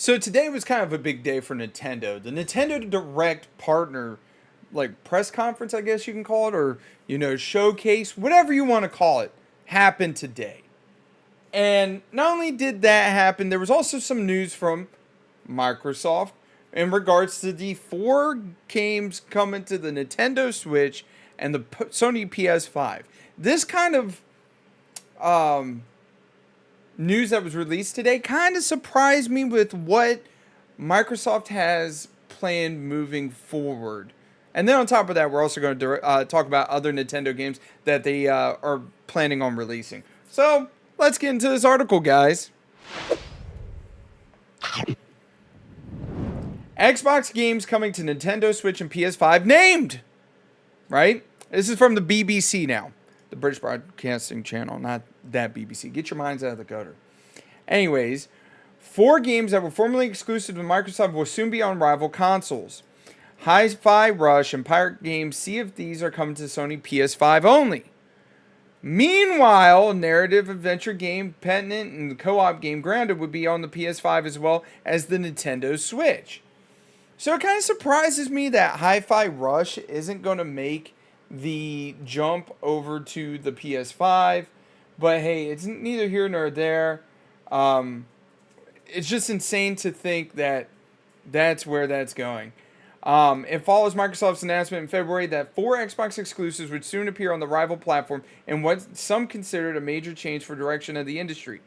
So today was kind of a big day for Nintendo. The Nintendo Direct partner, like press conference, I guess you can call it, or showcase, whatever you want to call it, happened today. And not only did that happen, there was also some news from Microsoft in regards to the four games coming to the Nintendo Switch and the Sony PS5. This kind of um, news that was released today kind of surprised me with what Microsoft has planned moving forward. And then on top of that, we're also going to talk about other Nintendo games that they are planning on releasing. So let's get into this article, guys. Xbox games coming to Nintendo Switch and PS5 named. Right? This is from the BBC now. The British Broadcasting Channel, not that BBC. Get your minds out of the gutter. Anyways, four games that were formerly exclusive to Microsoft will soon be on rival consoles. Hi-Fi Rush and Pirate Games Sea of Thieves are coming to Sony PS5 only. Meanwhile, narrative adventure game Pentiment and the co-op game Grounded would be on the PS5 as well as the Nintendo Switch. So it kind of surprises me that Hi-Fi Rush isn't going to make the jump over to the PS5. But hey, it's neither here nor there. It's just insane to think that that's where that's going. It follows Microsoft's announcement in February that four Xbox exclusives would soon appear on the rival platform in what some considered a major change for direction of the industry.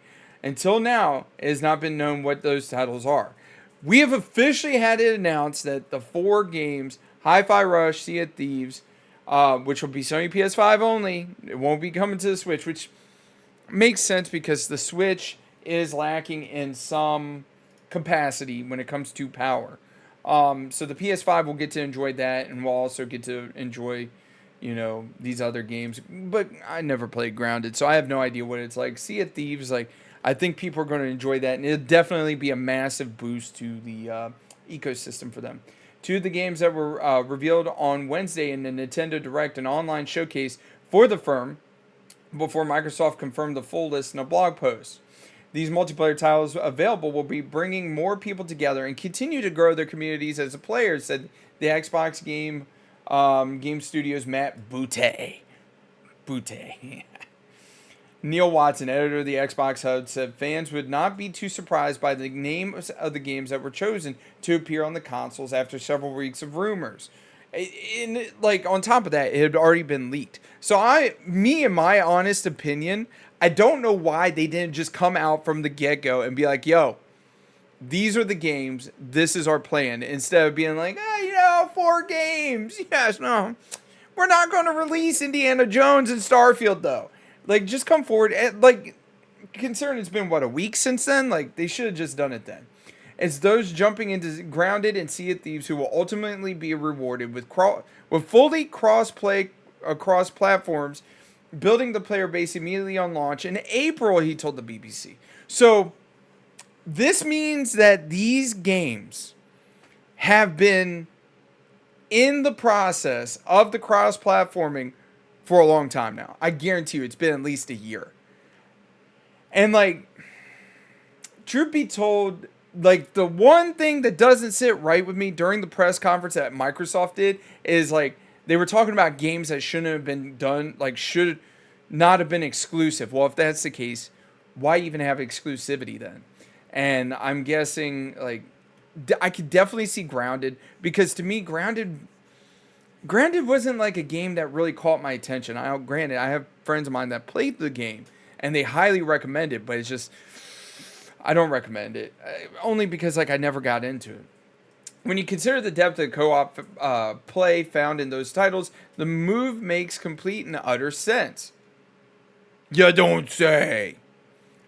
Until now, it has not been known what those titles are. We have officially had it announced that the four games, Hi-Fi Rush, Sea of Thieves, which will be Sony PS5 only, it won't be coming to the Switch, which makes sense because the Switch is lacking in some capacity when it comes to power. So the PS5 will get to enjoy that, and we'll also get to enjoy, these other games. But I never played Grounded, so I have no idea what it's like. Sea of Thieves, I think people are going to enjoy that, and it'll definitely be a massive boost to the ecosystem for them. Two of the games that were revealed on Wednesday in the Nintendo Direct, an online showcase for the firm, before Microsoft confirmed the full list in a blog post. These multiplayer titles available will be bringing more people together and continue to grow their communities as a player, said the Xbox Game Studios Matt Booty. Neil Watson, editor of the Xbox Hub, said fans would not be too surprised by the names of the games that were chosen to appear on the consoles after several weeks of rumors. On top of that, it had already been leaked. So in my honest opinion, I don't know why they didn't just come out from the get-go and be like, yo, these are the games, this is our plan, instead of being like, 4 games. Yes, no, we're not going to release Indiana Jones and Starfield, though. Just come forward. Considering it's been, a week since then? They should have just done it then. It's those jumping into Grounded and Sea of Thieves who will ultimately be rewarded with fully cross-play across platforms, building the player base immediately on launch in April, he told the BBC. So this means that these games have been in the process of the cross-platforming for a long time now. I guarantee you it's been at least a year. And truth be told, the one thing that doesn't sit right with me during the press conference that Microsoft did is they were talking about games that shouldn't have been done, should not have been exclusive. Well, if that's the case, why even have exclusivity then? And I'm guessing, I could definitely see Grounded, because to me, Grounded wasn't a game that really caught my attention. Granted, I have friends of mine that played the game, and they highly recommend it, but it's just, I don't recommend it. Only because, I never got into it. When you consider the depth of co-op play found in those titles, the move makes complete and utter sense. You don't say.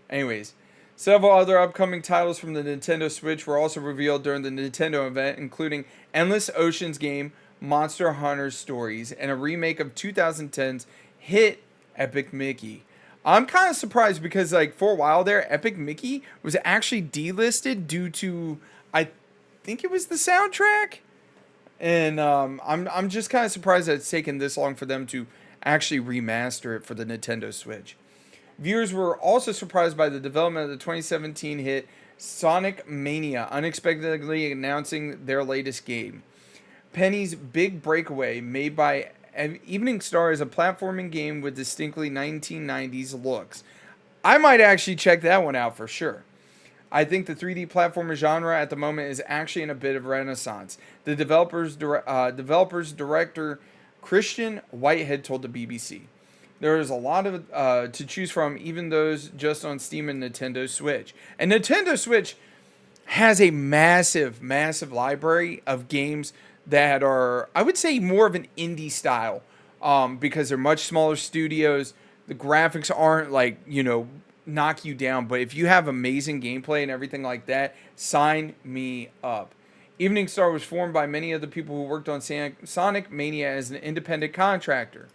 Anyways, several other upcoming titles from the Nintendo Switch were also revealed during the Nintendo event, including Endless Ocean's game, Monster Hunter Stories, and a remake of 2010's hit Epic Mickey. I'm kind of surprised because, for a while there, Epic Mickey was actually delisted due to, I think it was the soundtrack. And I'm just kind of surprised that it's taken this long for them to actually remaster it for the Nintendo Switch. Viewers were also surprised by the development of the 2017 hit Sonic Mania unexpectedly announcing their latest game. Penny's Big Breakaway, made by Evening Star, is a platforming game with distinctly 1990s looks. I might actually check that one out for sure. I think the 3D platformer genre at the moment is actually in a bit of renaissance. The developers director Christian Whitehead told the BBC. There is a lot of to choose from, even those just on Steam and Nintendo Switch. And Nintendo Switch has a massive, massive library of games that are, I would say, more of an indie style, because they're much smaller studios. The graphics aren't like, knock you down. But if you have amazing gameplay and everything like that, sign me up. Evening Star was formed by many of the people who worked on Sonic Mania as an independent contractor.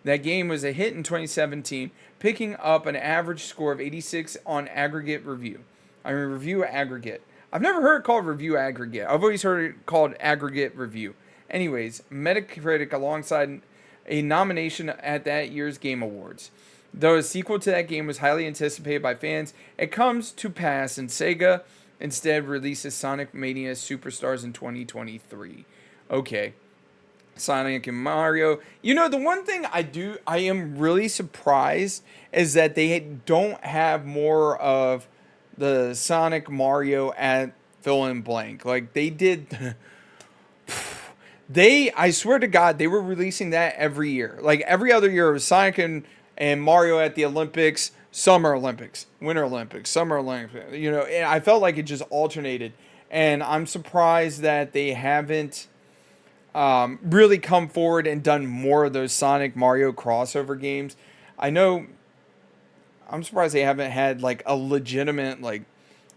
That game was a hit in 2017, picking up an average score of 86 on aggregate review. Review aggregate. I've never heard it called review aggregate. I've always heard it called aggregate review. Anyways, Metacritic alongside a nomination at that year's Game Awards. Though a sequel to that game was highly anticipated by fans, it comes to pass and Sega instead releases Sonic Mania Superstars in 2023. Okay. Sonic and Mario. The one thing I am really surprised is that they don't have more of the Sonic Mario at fill in blank. Like they did. I swear to God, they were releasing that every year. Like every other year, it was Sonic and Mario at the Olympics, Summer Olympics, Winter Olympics, Summer Olympics. And I felt like it just alternated. And I'm surprised that they haven't really come forward and done more of those Sonic Mario crossover games. I'm surprised they haven't had like a legitimate like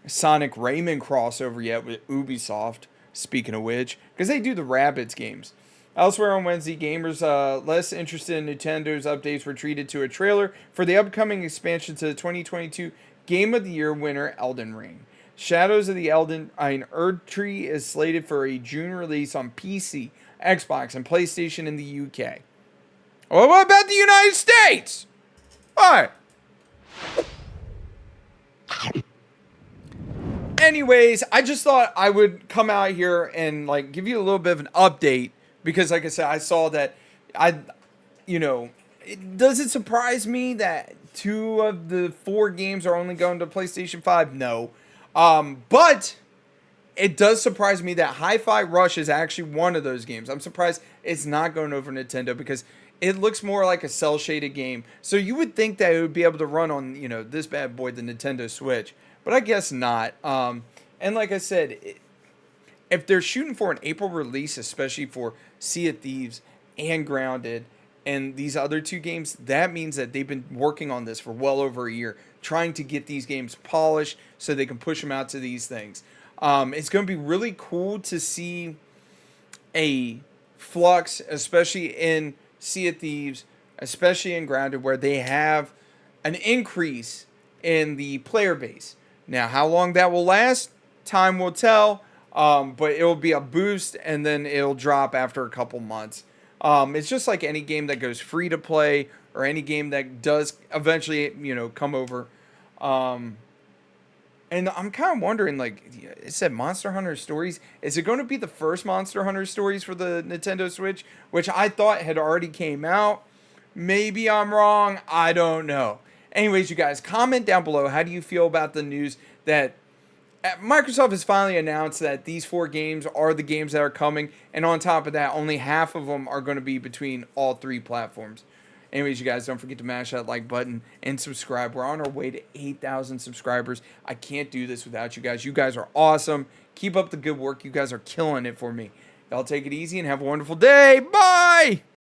Sonic Rayman crossover yet with Ubisoft. Speaking of which, because they do the Rabbids games. Elsewhere on Wednesday, gamers less interested in Nintendo's updates were treated to a trailer for the upcoming expansion to the 2022 Game of the Year winner, Elden Ring. Shadows of the Erd Tree is slated for a June release on PC, Xbox, and PlayStation in the UK. Well, what about the United States? All right. Anyways, I just thought I would come out here and like give you a little bit of an update because, like I said, I saw that does it surprise me that 2 of the 4 games are only going to PlayStation 5? No. But it does surprise me that Hi-Fi Rush is actually one of those games. I'm surprised it's not going over Nintendo because it looks more like a cel-shaded game. So you would think that it would be able to run on, this bad boy, the Nintendo Switch. But I guess not. And like I said, if they're shooting for an April release, especially for Sea of Thieves and Grounded and these other 2 games, that means that they've been working on this for well over a year, trying to get these games polished so they can push them out to these things. It's going to be really cool to see a flux, especially in Sea of Thieves, especially in Grounded, where they have an increase in the player base. Now, how long that will last, time will tell, but it will be a boost, and then it'll drop after a couple months. It's just like any game that goes free to play, or any game that does eventually, come over. And I'm kind of wondering, like, it said Monster Hunter Stories. Is it going to be the first Monster Hunter Stories for the Nintendo Switch, which I thought had already came out? Maybe I'm wrong. I don't know. Anyways, you guys, comment down below. How do you feel about the news that Microsoft has finally announced that these 4 games are the games that are coming, and on top of that, only half of them are going to be between all 3 platforms. Anyways, you guys, don't forget to mash that like button and subscribe. We're on our way to 8,000 subscribers. I can't do this without you guys. You guys are awesome. Keep up the good work. You guys are killing it for me. Y'all take it easy and have a wonderful day. Bye!